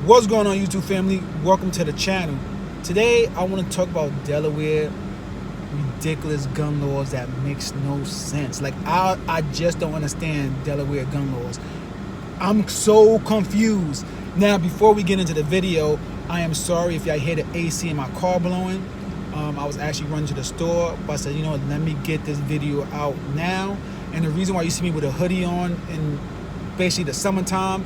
What's going on, YouTube family? Welcome to the channel. Today I want to talk about Delaware ridiculous gun laws that makes no sense. Like I just don't understand Delaware gun laws. I'm so confused. Now, before we get into the video, I am sorry if y'all hear the AC in my car blowing. I was actually running to the store, but I said, you know what, let me get this video out now. And the reason why you see me with a hoodie on in basically the summertime,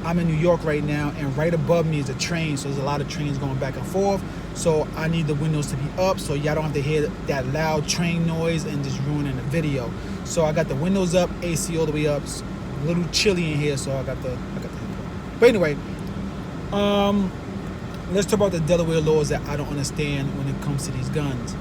I'm in New York right now, and right above me is a train, so there's a lot of trains going back and forth. So I need the windows to be up so y'all don't have to hear that loud train noise and just ruining the video. So I got the windows up, AC all the way up. It's a little chilly in here, so I got the But anyway, let's talk about the Delaware laws that I don't understand when it comes to these guns.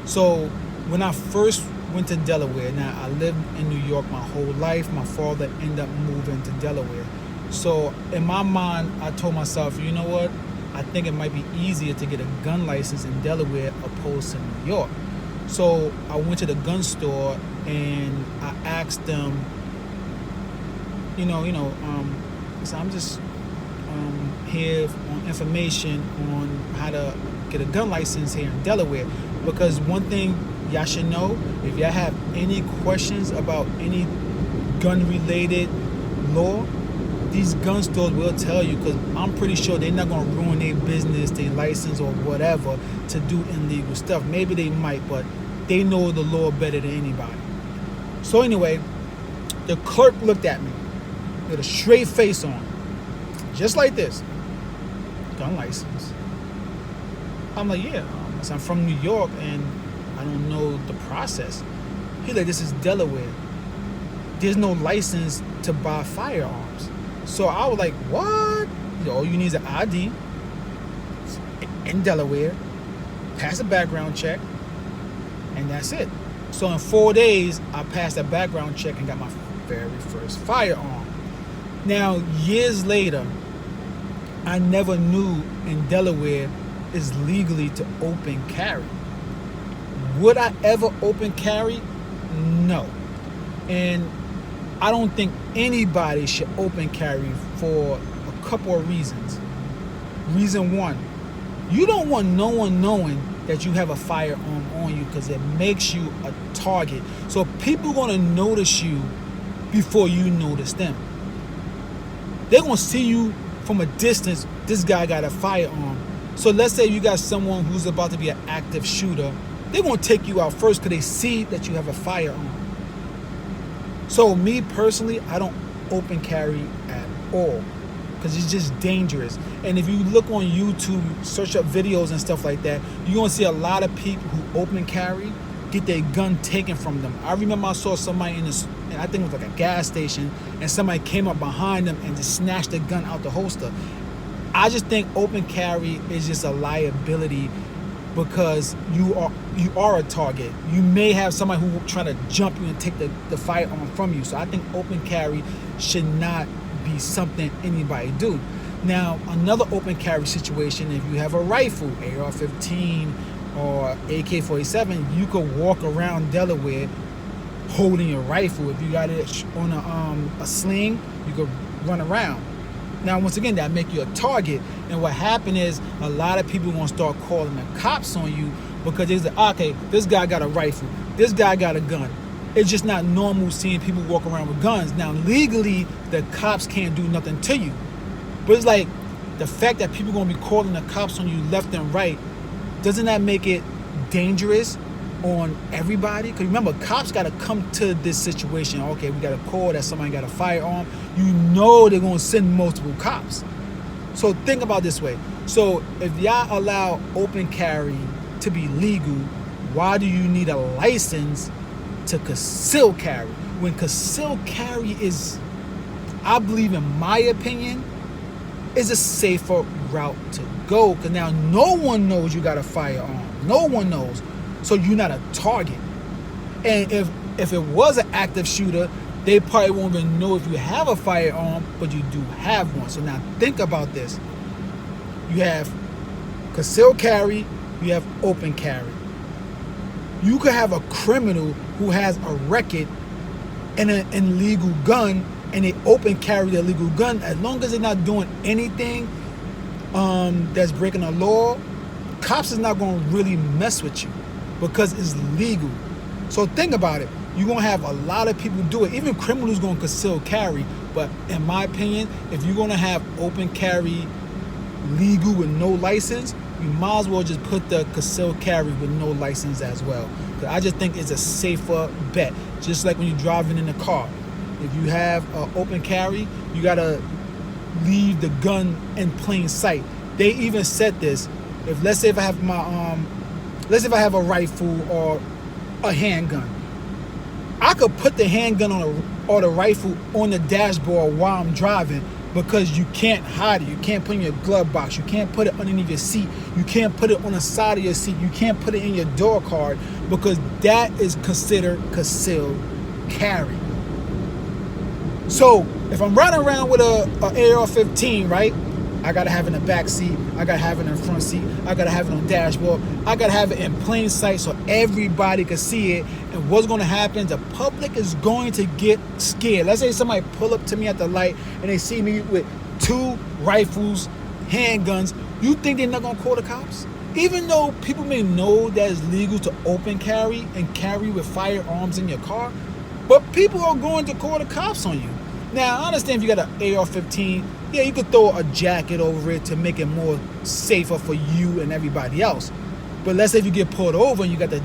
So when I first went to Delaware, now I lived in New York my whole life. My father ended up moving to Delaware. So in my mind, I told myself, you know what? I think it might be easier to get a gun license in Delaware opposed to New York. So I went to the gun store and I asked them, so I'm just here on information on how to get a gun license here in Delaware. Because one thing y'all should know, if y'all have any questions about any gun-related law, these gun stores will tell you, because I'm pretty sure they're not going to ruin their business, their license or whatever to do illegal stuff. Maybe they might, but they know the law better than anybody. So anyway, the clerk looked at me with a straight face on, just like this. Gun license. I'm like, yeah, I'm from New York and I don't know the process. He's like, this is Delaware. There's no license to buy firearms. So I was like, what? All you need is an ID in Delaware, pass a background check, and that's it. So in 4 days, I passed a background check and got my very first firearm. Now, years later, I never knew in Delaware it's legally to open carry. Would I ever open carry? No. And I don't think anybody should open carry for a couple of reasons. Reason one, you don't want no one knowing that you have a firearm on you, because it makes you a target. So people are going to notice you before you notice them. They're going to see you from a distance. This guy got a firearm. So let's say you got someone who's about to be an active shooter. They're going to take you out first because they see that you have a firearm. So me personally, I don't open carry at all because it's just dangerous. And if you look on YouTube, search up videos and stuff like that, you're going to see a lot of people who open carry get their gun taken from them. I remember I saw somebody in this, I think it was like a gas station, and somebody came up behind them and just snatched the gun out the holster. I just think open carry is just a liability because you are a target. You may have somebody who trying to jump you and take the firearm from you. So I think open carry should not be something anybody do. Now, another open carry situation, if you have a rifle, AR-15 or AK-47, you could walk around Delaware holding your rifle. If you got it on a sling, you could run around. Now, once again, that make you a target. And what happened is a lot of people are going to start calling the cops on you because they say, okay, this guy got a rifle, this guy got a gun. It's just not normal seeing people walk around with guns. Now, legally, the cops can't do nothing to you. But it's like the fact that people are going to be calling the cops on you left and right, doesn't that make it dangerous on everybody? Because remember, cops got to come to this situation. Okay, we got a call that somebody got a firearm. You know they're going to send multiple cops. So think about it this way. So if y'all allow open carry to be legal, why do you need a license to conceal carry? When concealed carry is, I believe in my opinion, is a safer route to go. Because now no one knows you got a firearm. No one knows. So you're not a target. And if it was an active shooter, they probably won't even know if you have a firearm, but you do have one. So now think about this. You have concealed carry, you have open carry. You could have a criminal who has a record and an illegal gun, and they open carry the illegal gun. As long as they're not doing anything that's breaking the law, cops is not going to really mess with you because it's legal. So think about it. You're going to have a lot of people do it. Even criminals going to conceal carry. But in my opinion, if you're going to have open carry legal with no license, you might as well just put the concealed carry with no license as well. I just think it's a safer bet. Just like when you're driving in a car. If you have open carry, you got to leave the gun in plain sight. They even said this. Let's say if I have let's say if I have a rifle or a handgun, I could put the handgun or the rifle on the dashboard while I'm driving, because you can't hide it. You can't put it in your glove box. You can't put it underneath your seat. You can't put it on the side of your seat. You can't put it in your door card, because that is considered concealed carry. So if I'm riding around with a AR-15, right? I gotta have it in the back seat. I gotta have it in the front seat. I gotta have it on the dashboard. I gotta have it in plain sight so everybody can see it. And what's gonna happen? The public is going to get scared. Let's say somebody pull up to me at the light and they see me with 2 rifles, handguns. You think they're not gonna call the cops? Even though people may know that it's legal to open carry and carry with firearms in your car, but people are going to call the cops on you. Now, I understand if you got an AR-15, yeah, you could throw a jacket over it to make it more safer for you and everybody else. But let's say if you get pulled over and you got the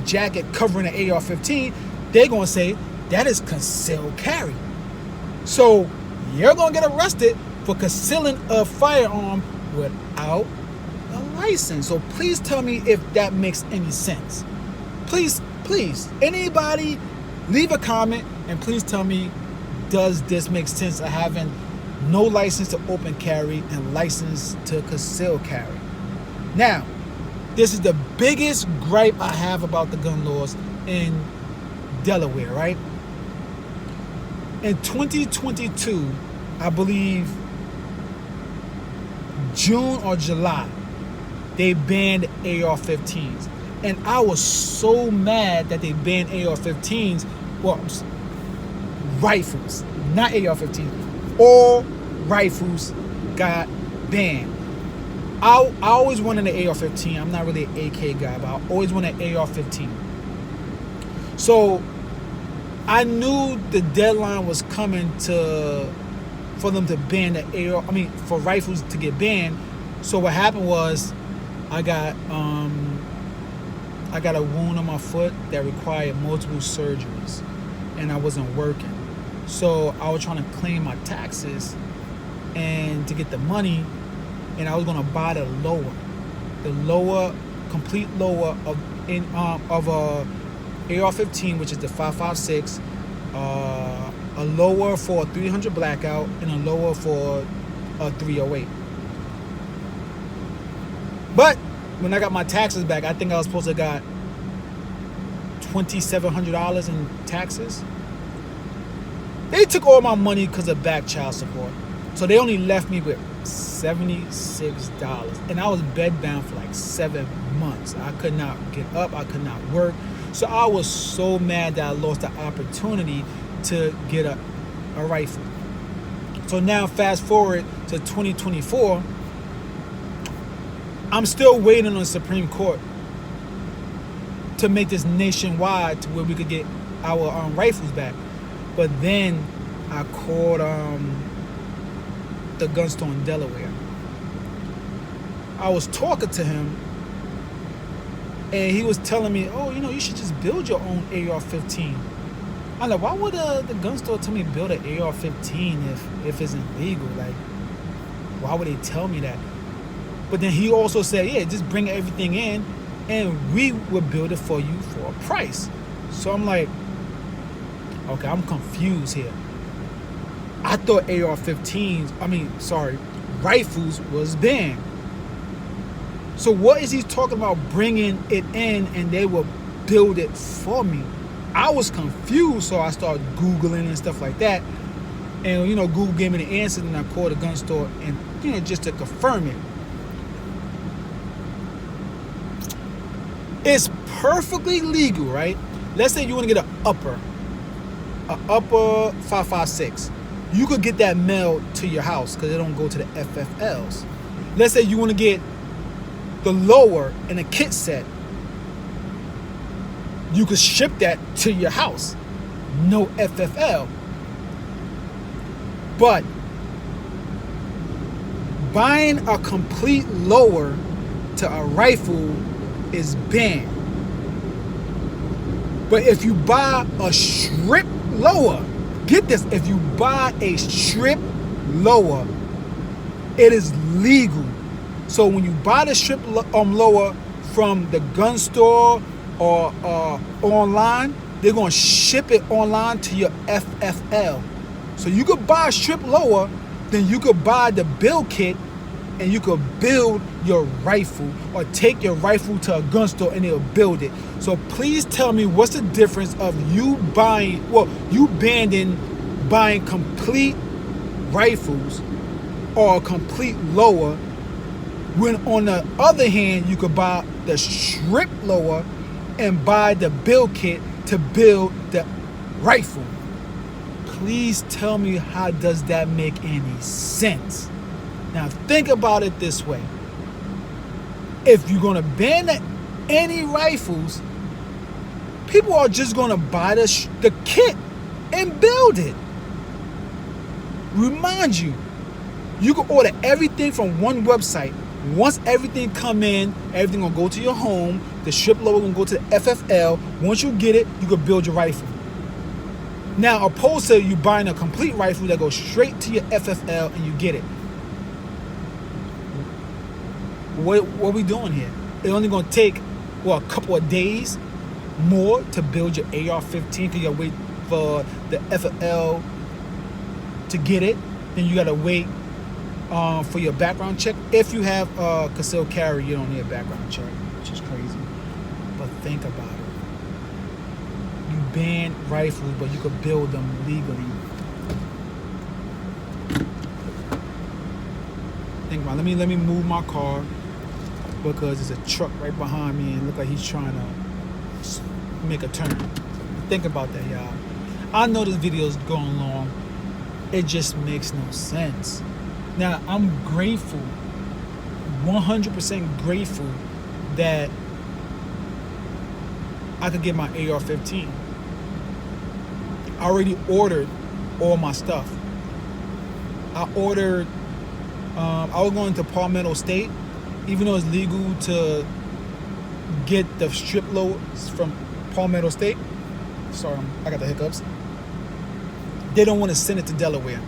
jacket covering the AR-15, they're going to say that is concealed carry. So you're going to get arrested for concealing a firearm without a license. So please tell me if that makes any sense. Please, anybody leave a comment and please tell me, does this make sense of having no license to open carry and license to conceal carry? Now, this is the biggest gripe I have about the gun laws in Delaware, right? In 2022, I believe June or July, they banned AR-15s. And I was so mad that they banned AR-15s. Well, rifles, not AR-15s. All rifles got banned. I always wanted an AR-15. I'm not really an AK guy, but I always wanted an AR-15. So I knew the deadline was coming for them to ban the AR. For rifles to get banned. So what happened was, I got a wound on my foot that required multiple surgeries, and I wasn't working. So I was trying to claim my taxes and to get the money, and I was gonna buy the complete lower of a AR-15, which is the 5.56, a lower for a 300 blackout, and a lower for a 308. But when I got my taxes back, I think I was supposed to got $2,700 in taxes. They took all my money because of back child support. So they only left me with $76. And I was bedbound for like 7 months. I could not get up. I could not work. So I was so mad that I lost the opportunity to get a rifle. So now fast forward to 2024. I'm still waiting on the Supreme Court to make this nationwide to where we could get our rifles back. But then I called the gun store in Delaware. I was talking to him, and he was telling me, oh, you should just build your own AR-15. I'm like, why would the gun store tell me to build an AR-15 if it's illegal? Like, why would they tell me that? But then he also said, yeah, just bring everything in and we will build it for you for a price. So I'm like, okay, I'm confused here. I thought rifles was banned. So what is he talking about bringing it in and they will build it for me? I was confused, so I started Googling and stuff like that. And, Google gave me the answer, and I called the gun store and, just to confirm it. It's perfectly legal, right? Let's say you want to get an upper 5.56. you could get that mail to your house because it don't go to the FFLs. Let's say you want to get the lower in a kit set. You could ship that to your house. No FFL. But buying a complete lower to a rifle is banned. But if you buy a strip lower, get this, if you buy a strip lower, it is legal. So when you buy the strip lower from the gun store or online, they're going to ship it online to your FFL. So you could buy a strip lower, then you could buy the build kit and you could build your rifle, or take your rifle to a gun store and they'll build it. So please tell me, what's the difference of you banning buying complete rifles or a complete lower, when on the other hand you could buy the strip lower and buy the build kit to build the rifle? Please tell me, how does that make any sense? Now think about it this way. If you're going to ban any rifles, people are just going to buy the kit and build it. Remind you, you can order everything from one website. Once everything come in, everything will go to your home. The strip lower will go to the FFL. Once you get it, you can build your rifle. Now, opposed to you buying a complete rifle that goes straight to your FFL and you get it. What are we doing here? It's only going to take, a couple of days more to build your AR-15, because you got to wait for the FFL to get it. Then you got to wait for your background check. If you have concealed carry, you don't need a background check, which is crazy. But think about it. You ban rifles, but you could build them legally. Think about it. Let me move my car, because there's a truck right behind me and look like he's trying to make a turn. Think about that, y'all. I know this video is going long. It just makes no sense. Now, I'm grateful, 100% grateful, that I could get my AR-15. I already ordered all my stuff. I ordered, I was going to Palmetto State, even though it's legal to get the strip loads from Palmetto State. Sorry, I got the hiccups. They don't want to send it to Delaware.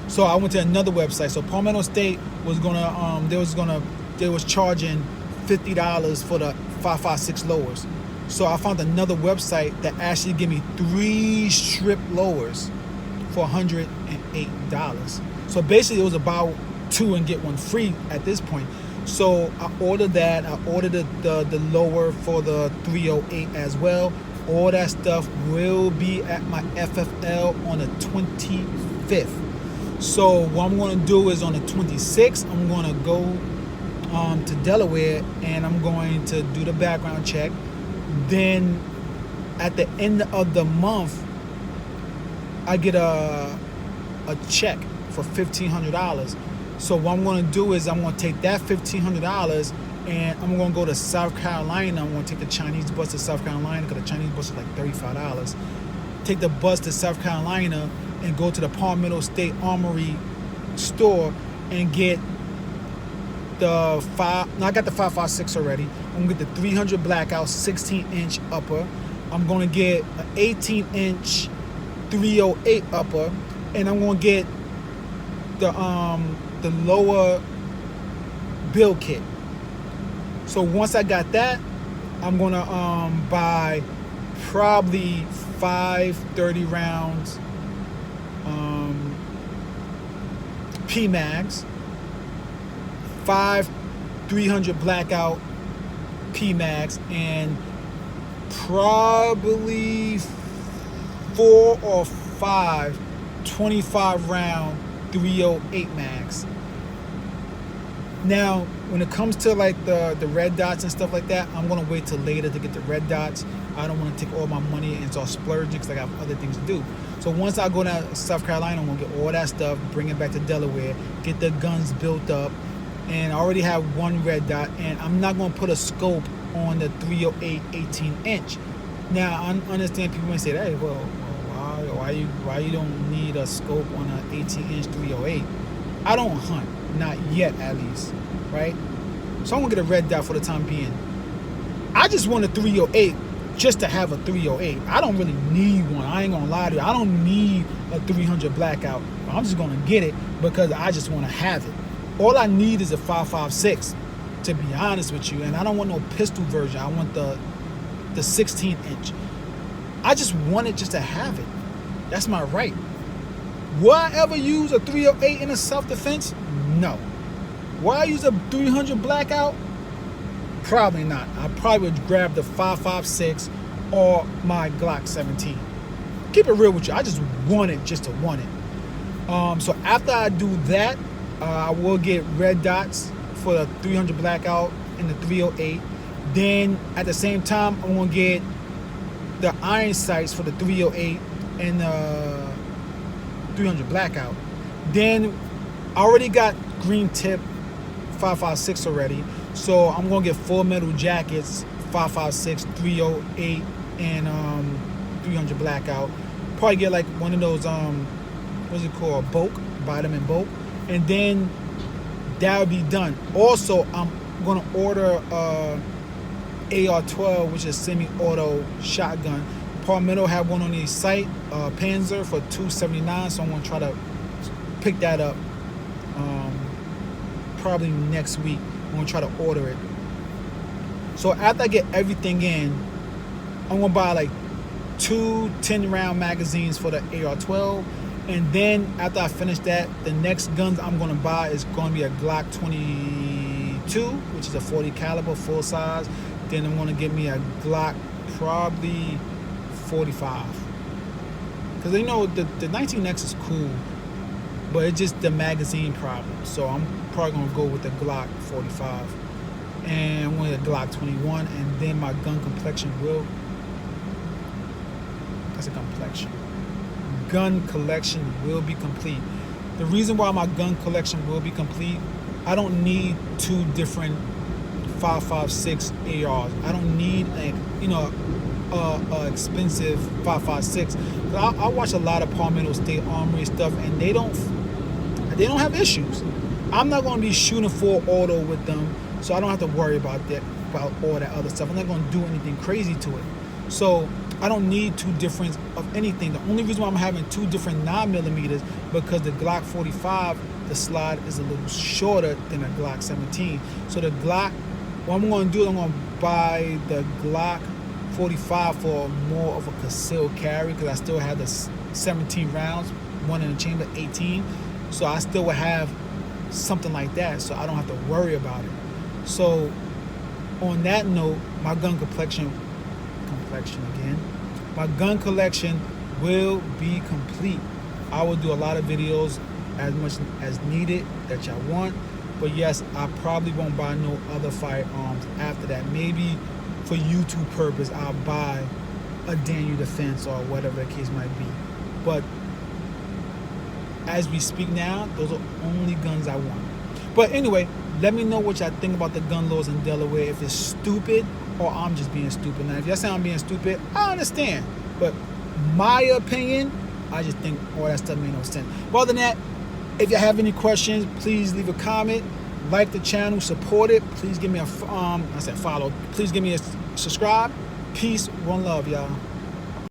So I went to another website. So Palmetto State was they was charging $50 for the 5.56 lowers. So I found another website that actually gave me 3 strip lowers for $108. So basically it was about 2 and get 1 free at this point. So I ordered that. I ordered the lower for the 308 as well. All that stuff will be at my FFL on the 25th. So what I'm going to do is on the 26th, I'm going to go to Delaware and I'm going to do the background check. Then at the end of the month, I get a check for $1,500. So what I'm going to do is I'm going to take that $1,500 and I'm going to go to South Carolina. I'm going to take the Chinese bus to South Carolina, because the Chinese bus is like $35. Take the bus to South Carolina and go to the Palmetto State Armory store and get I got the 5.56 already. I'm going to get the 300 blackout 16-inch upper. I'm going to get an 18-inch 308 upper, and I'm going to get the lower build kit. So once I got that, I'm gonna buy probably 5 30 rounds PMags, 5 300 blackout PMags, and probably 4 or 5 25 round 308 mags. Now, when it comes to like the red dots and stuff like that, I'm gonna wait till later to get the red dots. I don't want to take all my money and start splurging because I got other things to do. So once I go to South Carolina, I'm going to get all that stuff, bring it back to Delaware, get the guns built up, and I already have one red dot, and I'm not going to put a scope on the 308 18-inch. Now, I understand people may say, hey, well, why you don't need a scope on an 18-inch 308? I don't hunt, not yet at least, right? So I'm going to get a red dot for the time being. I just want a 308 just to have a 308. I don't really need one. I ain't going to lie to you. I don't need a 300 blackout. I'm just going to get it because I just want to have it. All I need is a 5.56, to be honest with you. And I don't want no pistol version. I want the 16-inch. I just want it just to have it. That's my right. Will I ever use a 308 in a self-defense? No. Will I use a 300 blackout? Probably not. I probably would grab the 5.56 or my Glock 17. Keep it real with you. I just want it just to want it. So after I do that, I will get red dots for the 300 blackout and the 308. Then at the same time, I'm going to get the iron sights for the 308 and the 300 blackout. Then I already got green tip 5.56 already. So I'm going to get full metal jackets, 5.56, 308, and 300 blackout. Probably get like one of those, what's it called, bulk, buy them in bulk. And then that'll be done. Also, I'm going to order AR-12, which is semi-auto shotgun. Palmetto had one on the site, Panzer, for $279, so I'm going to try to pick that up probably next week. I'm going to try to order it. So after I get everything in, I'm going to buy like 2 10-round magazines for the AR-12. And then after I finish that, the next guns I'm going to buy is going to be a Glock 22, which is a 40 caliber, full size. Then I'm going to get me a Glock probably 45. Because you know, the 19X is cool, but it's just the magazine problem. So I'm probably going to go with the Glock 45. And I'm going to get a Glock 21. And then my gun complexion will... That's a complexion. Gun collection will be complete. The reason why my gun collection will be complete, I don't need 2 different 5.56 ARs. I don't need a expensive 5.56. I watch a lot of Palmetto State Armory stuff, and they don't have issues. I'm not going to be shooting full auto with them, so I don't have to worry about all that other stuff. I'm not going to do anything crazy to it. So I don't need 2 different of anything. The only reason why I'm having 2 different 9mm because the Glock 45, the slide is a little shorter than a Glock 17. So the Glock, what I'm going to do, I'm going to buy the Glock 45 for more of a concealed carry because I still have the 17 rounds, one in the chamber, 18. So I still will have something like that, so I don't have to worry about it. So on that note, my gun collection again. My gun collection will be complete. I will do a lot of videos as much as needed that y'all want. But yes, I probably won't buy no other firearms after that. Maybe for YouTube purpose, I'll buy a Daniel Defense or whatever the case might be. But as we speak now, those are only guns I want. But anyway, let me know what y'all think about the gun laws in Delaware. If it's stupid or I'm just being stupid. Now, if y'all say I'm being stupid, I understand. But my opinion, I just think all that stuff made no sense. But other than that, if you have any questions, please leave a comment. Like the channel, support it. Please give me a follow. Please give me a subscribe. Peace, one love, y'all.